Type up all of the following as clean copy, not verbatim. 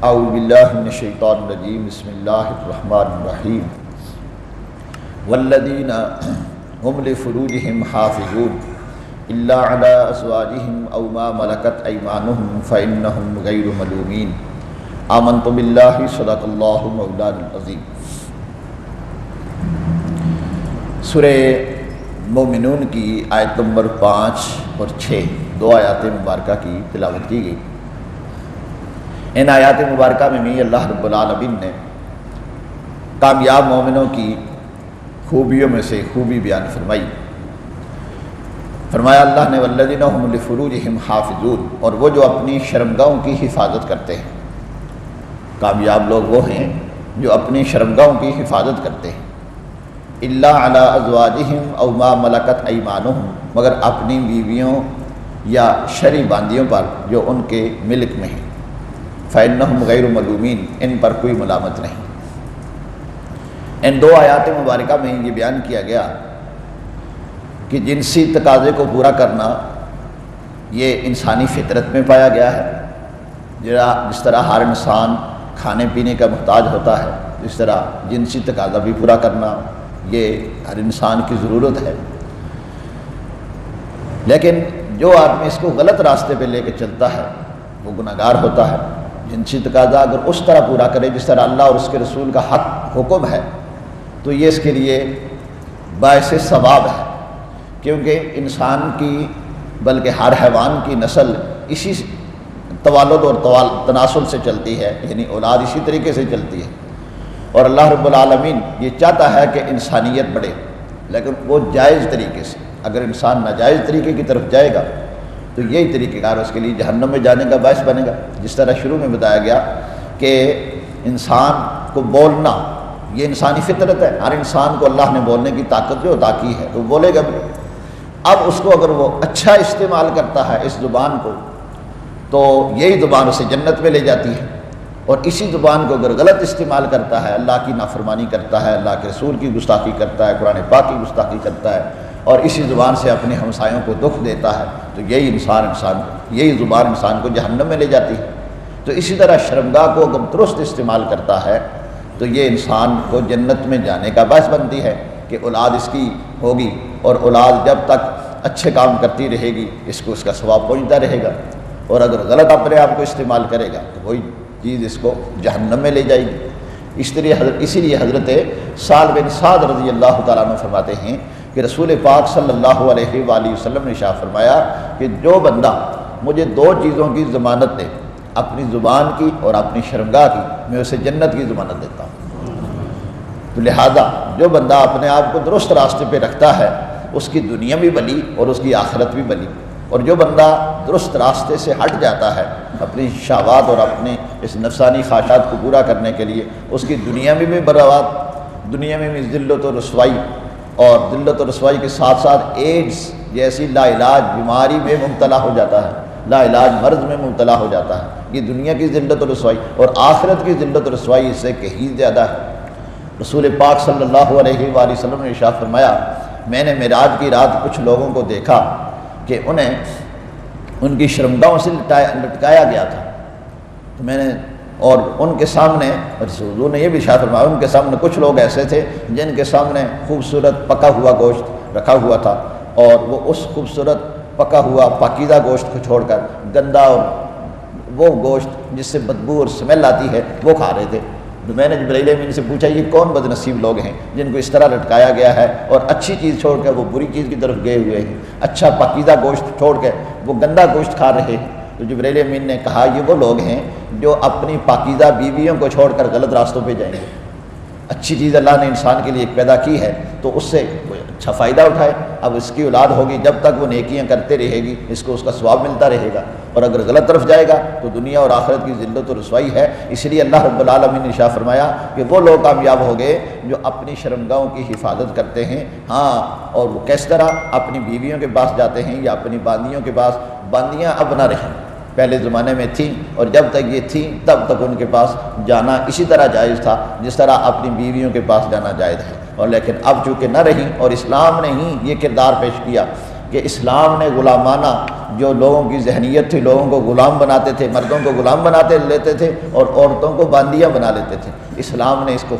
اعوذ باللہ من الشیطان الرجیم بسم اللہ الرحمن الرحیم والذین هم لفروجهم حافظون الا علی ازواجهم او ما ملکت ایمانهم فانهم غیر ملومین آمنت باللہ صدق اللہ مولانا العظیم۔ سورہ مومنون کی آیت نمبر 5 اور 6 دو آیات مبارکہ کی تلاوت کی گئی۔ ان آیات مبارکہ میں بھی اللہ رب العالمین نے کامیاب مومنوں کی خوبیوں میں سے خوبی بیان فرمایا اللہ نے والذین هم لفروجهم حافظون، اور وہ جو اپنی شرمگاہوں کی حفاظت کرتے ہیں۔ کامیاب لوگ وہ ہیں جو اپنی شرمگاہوں کی حفاظت کرتے ہیں۔ الا علی ازواجہم او ما ملکت ایمانہم، مگر اپنی بیویوں یا شرعی باندیوں پر جو ان کے ملک میں ہیں۔ فإنہم غیر ملومین، ان پر کوئی ملامت نہیں۔ ان دو آیات مبارکہ میں یہ بیان کیا گیا کہ جنسی تقاضے کو پورا کرنا یہ انسانی فطرت میں پایا گیا ہے۔ جس طرح ہر انسان کھانے پینے کا محتاج ہوتا ہے، اس طرح جنسی تقاضا بھی پورا کرنا یہ ہر انسان کی ضرورت ہے۔ لیکن جو آدمی اس کو غلط راستے پہ لے کے چلتا ہے وہ گناہگار ہوتا ہے۔ جنسی تقاضا اگر اس طرح پورا کرے جس طرح اللہ اور اس کے رسول کا حق حکم ہے تو یہ اس کے لیے باعث ثواب ہے، کیونکہ انسان کی بلکہ ہر حیوان کی نسل اسی توالد اور تناسل سے چلتی ہے، یعنی اولاد اسی طریقے سے چلتی ہے۔ اور اللہ رب العالمین یہ چاہتا ہے کہ انسانیت بڑھے، لیکن وہ جائز طریقے سے۔ اگر انسان ناجائز طریقے کی طرف جائے گا تو یہی طریقہ کار اس کے لیے جہنم میں جانے کا باعث بنے گا۔ جس طرح شروع میں بتایا گیا کہ انسان کو بولنا یہ انسانی فطرت ہے، ہر انسان کو اللہ نے بولنے کی طاقت جو عطا کی ہے تو بولے گا بھی۔ اب اس کو اگر وہ اچھا استعمال کرتا ہے اس زبان کو تو یہی زبان اسے جنت میں لے جاتی ہے، اور اسی زبان کو اگر غلط استعمال کرتا ہے، اللہ کی نافرمانی کرتا ہے، اللہ کے رسول کی گستاخی کرتا ہے، قرآن پاک کی گستاخی کرتا ہے، اور اسی زبان سے اپنے ہمسایوں کو دکھ دیتا ہے تو یہی زبان انسان کو جہنم میں لے جاتی ہے۔ تو اسی طرح شرمگاہ کو اگر درست استعمال کرتا ہے تو یہ انسان کو جنت میں جانے کا باعث بنتی ہے کہ اولاد اس کی ہوگی، اور اولاد جب تک اچھے کام کرتی رہے گی اس کو اس کا ثواب پہنچتا رہے گا، اور اگر غلط اپنے آپ کو استعمال کرے گا تو وہی چیز اس کو جہنم میں لے جائے گی۔ اسی لیے حضرت سعد بن سعد رضی اللہ تعالیٰ عنہ فرماتے ہیں کہ رسول پاک صلی اللہ علیہ وآلہ وسلم نے ارشاد فرمایا کہ جو بندہ مجھے دو چیزوں کی ضمانت دے، اپنی زبان کی اور اپنی شرمگاہ کی، میں اسے جنت کی ضمانت دیتا ہوں۔ تو لہذا جو بندہ اپنے آپ کو درست راستے پہ رکھتا ہے اس کی دنیا بھی بلی اور اس کی آخرت بھی بلی، اور جو بندہ درست راستے سے ہٹ جاتا ہے اپنی شہوات اور اپنے اس نفسانی خواہشات کو پورا کرنے کے لیے، اس کی دنیا میں بھی برباد، دنیا میں بھی ذلت و رسوائی، اور ذلت و رسوائی کے ساتھ ساتھ ایڈز جیسی لا علاج بیماری میں مبتلا ہو جاتا ہے، لا علاج مرض میں مبتلا ہو جاتا ہے۔ یہ دنیا کی ذلت و رسوائی، اور آخرت کی ذلت و رسوائی اس سے کہیں زیادہ ہے۔ رسول پاک صلی اللہ علیہ وآلہ وسلم نے ارشاد فرمایا میں نے معراج کی رات کچھ لوگوں کو دیکھا کہ انہیں ان کی شرمگاہوں سے لٹکایا گیا تھا، تو میں نے اور ان کے سامنے حضور نے یہ بھی ارشاد فرمایا ان کے سامنے کچھ لوگ ایسے تھے جن کے سامنے خوبصورت پکا ہوا گوشت رکھا ہوا تھا، اور وہ اس خوبصورت پکا ہوا پاکیزہ گوشت کو چھوڑ کر گندا اور وہ گوشت جس سے بدبو اور سمیل آتی ہے وہ کھا رہے تھے۔ تو میں نے جبرائیل امین سے پوچھا یہ کون بد نصیب لوگ ہیں جن کو اس طرح لٹکایا گیا ہے اور اچھی چیز چھوڑ کر وہ بری چیز کی طرف گئے ہوئے ہیں، اچھا پاکیزہ گوشت چھوڑ کے وہ گندا گوشت کھا رہے ہیں۔ تو جبرائیل امین نے کہا یہ وہ لوگ ہیں جو اپنی پاکیزہ بیویوں کو چھوڑ کر غلط راستوں پہ جائیں گے۔ اچھی چیز اللہ نے انسان کے لیے پیدا کی ہے تو اس سے کوئی اچھا فائدہ اٹھائے۔ اب اس کی اولاد ہوگی جب تک وہ نیکیاں کرتے رہے گی اس کو اس کا ثواب ملتا رہے گا، اور اگر غلط طرف جائے گا تو دنیا اور آخرت کی ذلت و رسوائی ہے۔ اس لیے اللہ رب العالمین نے ارشاد فرمایا کہ وہ لوگ کامیاب ہو گئے جو اپنی شرمگاہوں کی حفاظت کرتے ہیں۔ ہاں، اور وہ کس طرح اپنی بیویوں کے پاس جاتے ہیں یا اپنی باندیوں کے پاس۔ باندیاں اب نہ رہیں، پہلے زمانے میں تھیں، اور جب تک یہ تھیں تب تک ان کے پاس جانا اسی طرح جائز تھا جس طرح اپنی بیویوں کے پاس جانا جائز ہے، اور لیکن اب چونکہ نہ رہیں اور اسلام نے ہی یہ کردار پیش کیا کہ اسلام نے غلامانہ جو لوگوں کی ذہنیت تھی، لوگوں کو غلام بناتے تھے، مردوں کو غلام بناتے لیتے تھے اور عورتوں کو باندیاں بنا لیتے تھے، اسلام نے اس کو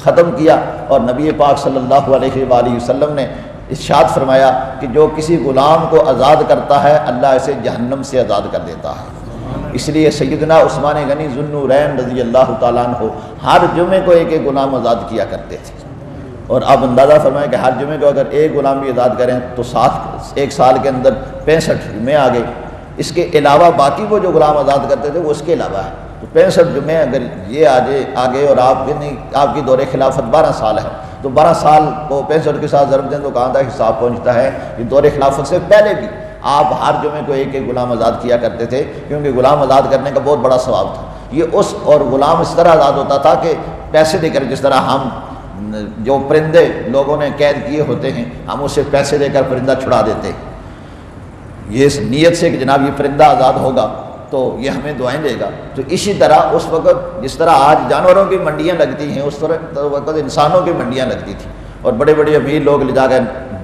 ختم کیا۔ اور نبی پاک صلی اللہ علیہ وآلہ وسلم نے ارشاد فرمایا کہ جو کسی غلام کو آزاد کرتا ہے اللہ اسے جہنم سے آزاد کر دیتا ہے۔ اس لیے سیدنا عثمان غنی ذو النورین رضی اللہ تعالیٰ عنہ ہر جمعے کو ایک ایک غلام آزاد کیا کرتے تھے، اور آپ اندازہ فرمائیں کہ ہر جمعے کو اگر ایک غلام بھی آزاد کریں تو ایک سال کے اندر 65 جمعے آ گئے۔ اس کے علاوہ باقی وہ جو غلام آزاد کرتے تھے وہ اس کے علاوہ ہے، تو 65 جمعے اگر یہ آگے اور آپ کی دور خلافت 12 سال ہے، تو 12 سال کو 65 کے ساتھ ضرب دیں تو کہاں تک حساب پہنچتا ہے؟ یہ دور خلافت سے پہلے بھی آپ ہر جمعے کو ایک ایک غلام آزاد کیا کرتے تھے، کیونکہ غلام آزاد کرنے کا بہت بڑا ثواب تھا۔ یہ اور غلام اس طرح آزاد ہوتا تھا کہ پیسے دے کر، جس طرح ہم جو پرندے لوگوں نے قید کیے ہوتے ہیں ہم اسے پیسے دے کر پرندہ چھڑا دیتے ہیں، یہ اس نیت سے کہ جناب یہ پرندہ آزاد ہوگا تو یہ ہمیں دعائیں دے گا۔ تو اسی طرح اس وقت جس طرح آج جانوروں کی منڈیاں لگتی ہیں اس طرح وقت انسانوں کی منڈیاں لگتی تھیں، اور بڑے بڑے امیر لوگ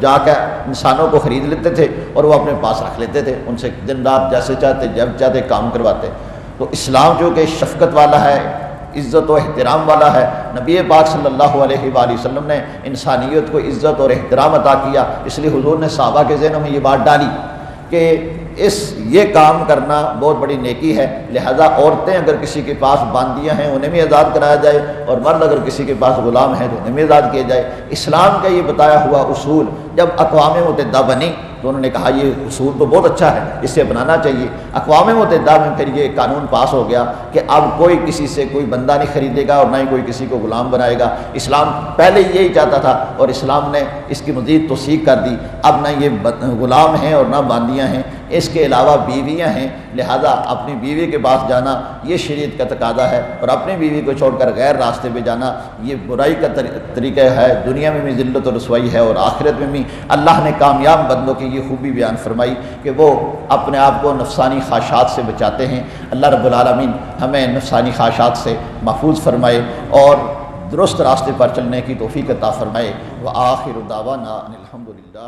جا کر انسانوں کو خرید لیتے تھے اور وہ اپنے پاس رکھ لیتے تھے، ان سے دن رات جیسے چاہتے جب چاہتے کام کرواتے۔ تو اسلام جو کہ شفقت والا ہے، عزت و احترام والا ہے، نبی پاک صلی اللہ علیہ وآلہ وسلم نے انسانیت کو عزت اور احترام عطا کیا، اس لیے حضور نے صحابہ کے ذہنوں میں یہ بات ڈالی کہ یہ کام کرنا بہت بڑی نیکی ہے، لہذا عورتیں اگر کسی کے پاس باندیاں ہیں انہیں بھی آزاد کرایا جائے، اور مرد اگر کسی کے پاس غلام ہیں تو انہیں بھی آزاد کیا جائے۔ اسلام کا یہ بتایا ہوا اصول جب اقوام متحدہ بنی تو انہوں نے کہا یہ اصول تو بہت اچھا ہے، اسے اپنانا چاہیے۔ اقوام متحدہ میں پھر یہ قانون پاس ہو گیا کہ اب کوئی کسی سے کوئی بندہ نہیں خریدے گا اور نہ ہی کوئی کسی کو غلام بنائے گا۔ اسلام پہلے یہی چاہتا تھا اور اسلام نے اس کی مزید توثیق کر دی، اب نہ یہ غلام ہیں اور نہ باندیاں ہیں، اس کے علاوہ بیویاں ہیں، لہذا اپنی بیوی کے پاس جانا یہ شریعت کا تقاضا ہے، اور اپنی بیوی کو چھوڑ کر غیر راستے پہ جانا یہ برائی کا طریقہ ہے، دنیا میں بھی ذلت و رسوائی ہے اور آخرت میں بھی۔ اللہ نے کامیاب بندوں کی یہ خوبی بیان فرمائی کہ وہ اپنے آپ کو نفسانی خواہشات سے بچاتے ہیں۔ اللہ رب العالمین ہمیں نفسانی خواہشات سے محفوظ فرمائے اور درست راستے پر چلنے کی توفیق عطا فرمائے۔ وآخر دعوانا ان الحمد للہ۔